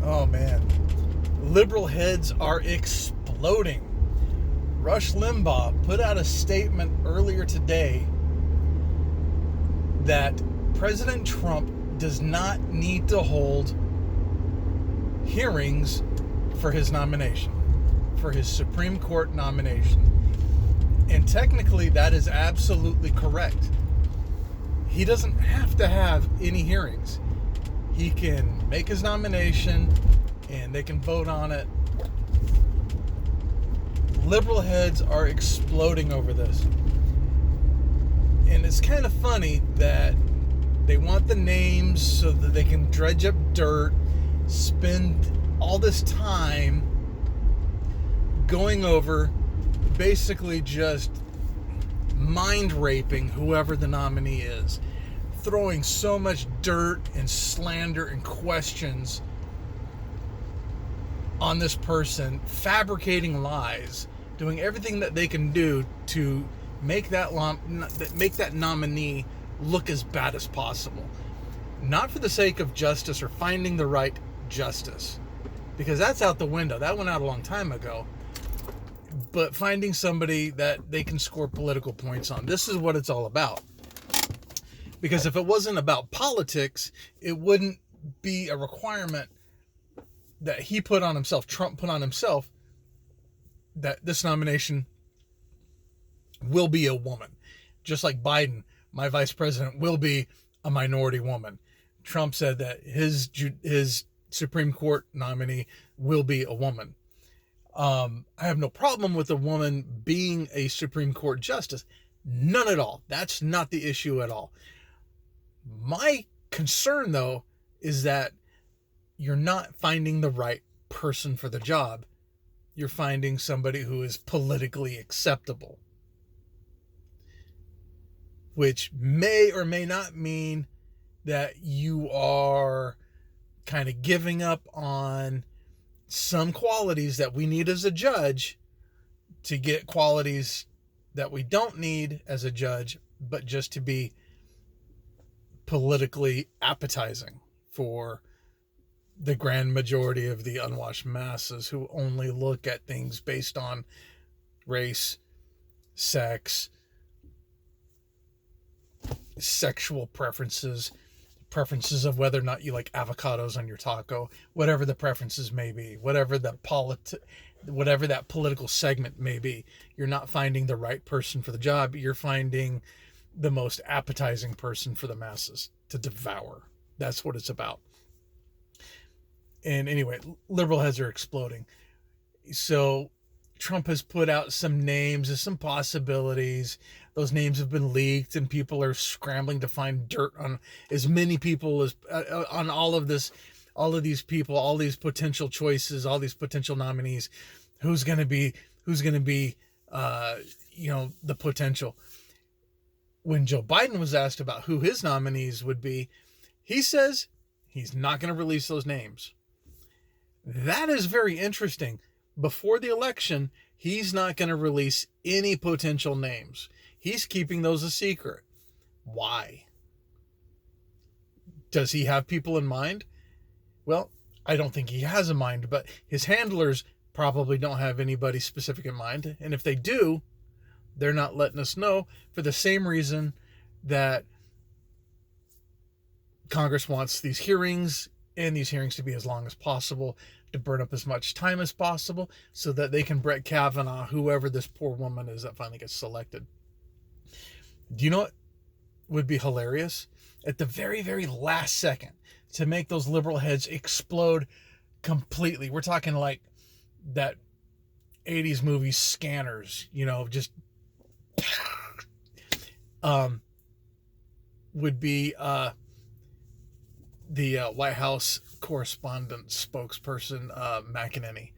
Oh man, liberal heads are exploding. Rush Limbaugh put out a statement earlier today that President Trump does not need to hold hearings for his nomination, for his Supreme Court nomination. And technically, that is absolutely correct. He doesn't have to have any hearings. He can make his nomination and they can vote on it. Liberal heads are exploding over this. And it's kind of funny that they want the names so that they can dredge up dirt, spend all this time going over basically just mind raping whoever the nominee is, throwing so much dirt and slander and questions on this person, fabricating lies, doing everything that they can do to make that nominee look as bad as possible. Not for the sake of justice or finding the right justice, because that's out the window. That went out a long time ago. But finding somebody that they can score political points on. This is what it's all about. Because if it wasn't about politics, it wouldn't be a requirement that he put on himself, Trump put on himself, that this nomination will be a woman. Just like Biden, my vice president, will be a minority woman. Trump said that his Supreme Court nominee will be a woman. I have no problem with a woman being a Supreme Court justice. None at all. That's not the issue at all. My concern, though, is that you're not finding the right person for the job. You're finding somebody who is politically acceptable, which may or may not mean that you are kind of giving up on some qualities that we need as a judge to get qualities that we don't need as a judge, but just to be politically appetizing for the grand majority of the unwashed masses who only look at things based on race, sex, sexual preferences of whether or not you like avocados on your taco, whatever the preferences may be, whatever that political segment may be. You're not finding the right person for the job. You're finding the most appetizing person for the masses to devour. That's what it's about. And anyway, liberal heads are exploding. So Trump has put out some names and some possibilities. Those names have been leaked and people are scrambling to find dirt on as many people as on all of these people, all these potential choices, all these potential nominees. Who's going to be the potential. When Joe Biden was asked about who his nominees would be, he says he's not going to release those names. That is very interesting. Before the election, he's not going to release any potential names. He's keeping those a secret. Why? Does he have people in mind? Well, I don't think he has a mind, but his handlers probably don't have anybody specific in mind. And if they do, they're not letting us know for the same reason that Congress wants these hearings and these hearings to be as long as possible, to burn up as much time as possible so that they can Brett Kavanaugh whoever this poor woman is that finally gets selected. Do you know what would be hilarious? At the very, very last second, to make those liberal heads explode completely. We're talking like that 80s movie Scanners, just would be the White House correspondent spokesperson, McEnany.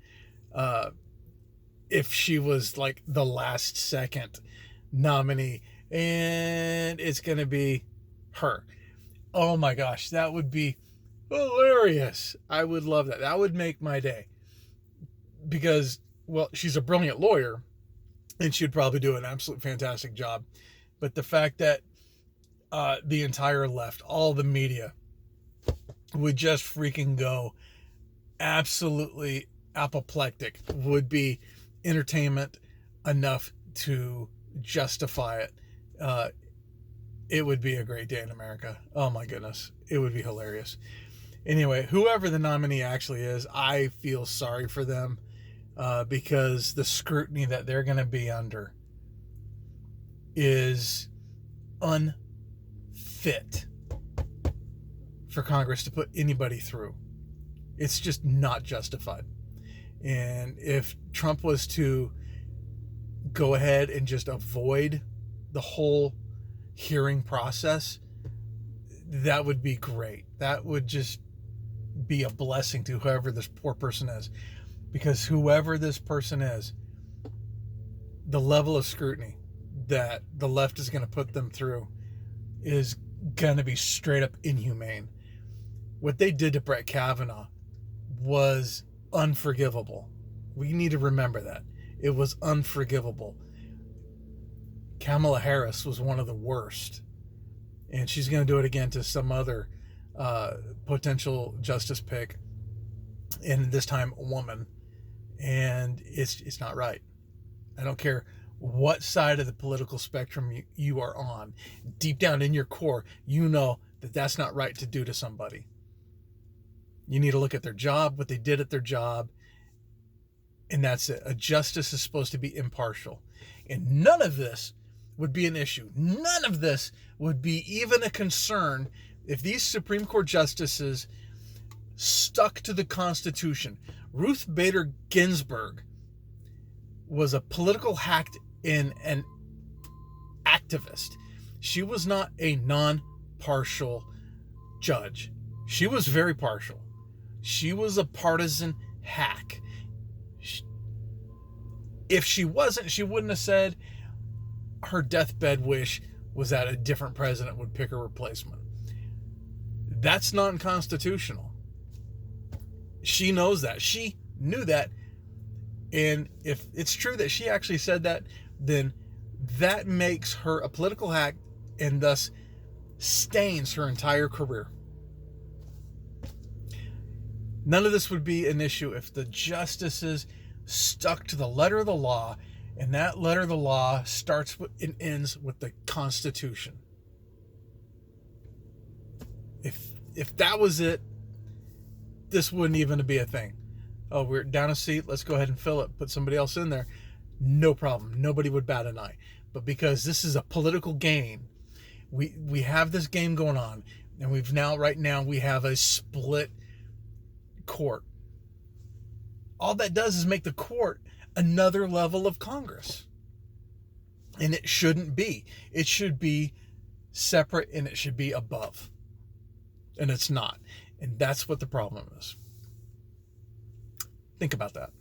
If she was like the last second nominee, and it's going to be her. Oh my gosh, that would be hilarious. I would love that. That would make my day. Because, well, she's a brilliant lawyer, and she'd probably do an absolute fantastic job. But the fact that the entire left, all the media, would just freaking go absolutely apoplectic would be entertainment enough to justify it. It would be a great day in America. Oh my goodness. It would be hilarious. Anyway, whoever the nominee actually is, I feel sorry for them because the scrutiny that they're going to be under is unfit for Congress to put anybody through. It's just not justified. And if Trump was to go ahead and just avoid the whole hearing process, that would be great. That would just be a blessing to whoever this poor person is. Because whoever this person is, the level of scrutiny that the left is going to put them through is going to be straight up inhumane. What they did to Brett Kavanaugh was unforgivable. We need to remember that. It was unforgivable. Kamala Harris was one of the worst. And she's going to do it again to some other potential justice pick. And this time a woman. And it's not right. I don't care what side of the political spectrum you are on. Deep down in your core, you know that that's not right to do to somebody. You need to look at their job, what they did at their job, and that's it. A justice is supposed to be impartial. And none of this would be an issue. None of this would be even a concern if these Supreme Court justices stuck to the Constitution. Ruth Bader Ginsburg was a political hack and an activist. She was not a non-partial judge. She was very partial. She was a partisan hack. If she wasn't, she wouldn't have said her deathbed wish was that a different president would pick a replacement. That's non-constitutional. She knows that. She knew that. And if it's true that she actually said that, then that makes her a political hack and thus stains her entire career. None of this would be an issue if the justices stuck to the letter of the law, and that letter of the law starts with and ends with the Constitution. If that was it, this wouldn't even be a thing. Oh, we're down a seat, let's go ahead and fill it, put somebody else in there. No problem. Nobody would bat an eye. But because this is a political game, we have this game going on, and right now we have a split court. All that does is make the court another level of Congress. And it shouldn't be. It should be separate and it should be above. And it's not. And that's what the problem is. Think about that.